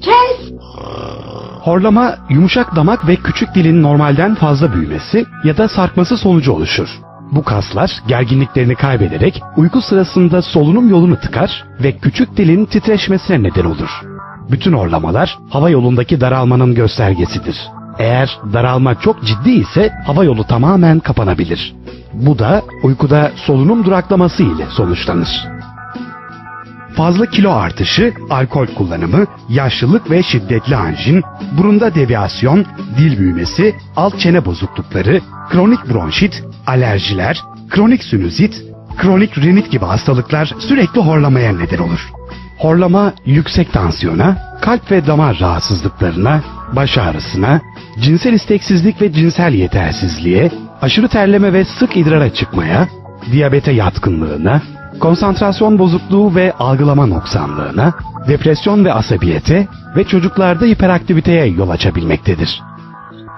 Kes! Horlama, yumuşak damak ve küçük dilin normalden fazla büyümesi ya da sarkması sonucu oluşur. Bu kaslar gerginliklerini kaybederek uyku sırasında solunum yolunu tıkar ve küçük dilin titreşmesine neden olur. Bütün horlamalar hava yolundaki daralmanın göstergesidir. Eğer daralma çok ciddi ise hava yolu tamamen kapanabilir. Bu da uykuda solunum duraklaması ile sonuçlanır. Fazla kilo artışı, alkol kullanımı, yaşlılık ve şiddetli anjin, burunda deviyasyon, dil büyümesi, alt çene bozuklukları, kronik bronşit, alerjiler, kronik sinüzit, kronik rinit gibi hastalıklar sürekli horlamaya neden olur. Horlama yüksek tansiyona, kalp ve damar rahatsızlıklarına, baş ağrısına, cinsel isteksizlik ve cinsel yetersizliğe, aşırı terleme ve sık idrara çıkmaya, diyabete yatkınlığına, konsantrasyon bozukluğu ve algılama noksanlığına, depresyon ve asabiyete ve çocuklarda hiperaktiviteye yol açabilmektedir.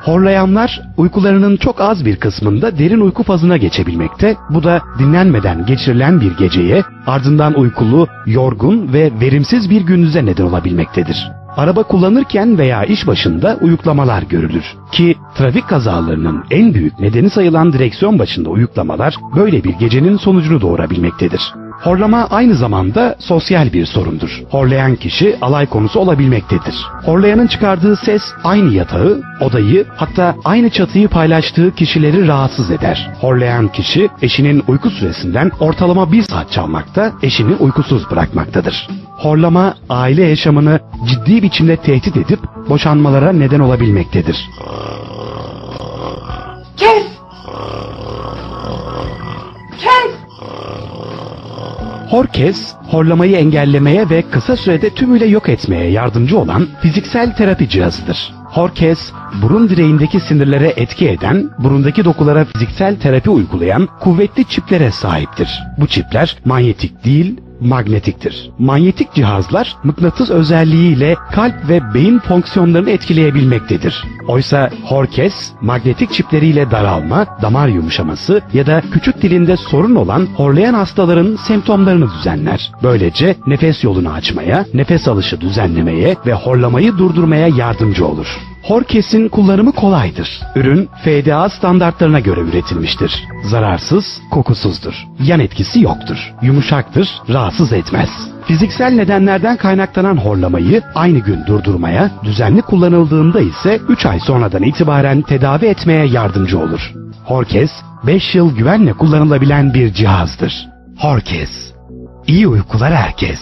Horlayanlar uykularının çok az bir kısmında derin uyku fazına geçebilmekte. Bu da dinlenmeden geçirilen bir geceye, ardından uykulu, yorgun ve verimsiz bir gündüze neden olabilmektedir. Araba kullanırken veya iş başında uyuklamalar görülür ki trafik kazalarının en büyük nedeni sayılan direksiyon başında uyuklamalar böyle bir gecenin sonucunu doğurabilmektedir. Horlama aynı zamanda sosyal bir sorundur. Horlayan kişi alay konusu olabilmektedir. Horlayanın çıkardığı ses aynı yatağı, odayı, hatta aynı çatıyı paylaştığı kişileri rahatsız eder. Horlayan kişi eşinin uyku süresinden ortalama 1 saat çalmakta, eşini uykusuz bırakmaktadır. Horlama aile yaşamını ciddi biçimde tehdit edip boşanmalara neden olabilmektedir. Kes! Kes! Horkes, horlamayı engellemeye ve kısa sürede tümüyle yok etmeye yardımcı olan fiziksel terapi cihazıdır. Horkes, burun direğindeki sinirlere etki eden, burundaki dokulara fiziksel terapi uygulayan kuvvetli çiplere sahiptir. Bu çipler manyetik değil, magnetiktir. Manyetik cihazlar mıknatıs özelliğiyle kalp ve beyin fonksiyonlarını etkileyebilmektedir. Oysa Horkes, magnetik çipleriyle daralma, damar yumuşaması ya da küçük dilinde sorun olan horlayan hastaların semptomlarını düzenler. Böylece nefes yolunu açmaya, nefes alışı düzenlemeye ve horlamayı durdurmaya yardımcı olur. Horkes'in kullanımı kolaydır. Ürün FDA standartlarına göre üretilmiştir. Zararsız, kokusuzdur. Yan etkisi yoktur. Yumuşaktır, rahatsız etmez. Fiziksel nedenlerden kaynaklanan horlamayı aynı gün durdurmaya, düzenli kullanıldığında ise 3 ay sonradan itibaren tedavi etmeye yardımcı olur. Horkes, 5 yıl güvenle kullanılabilen bir cihazdır. Horkes. İyi uykular herkes.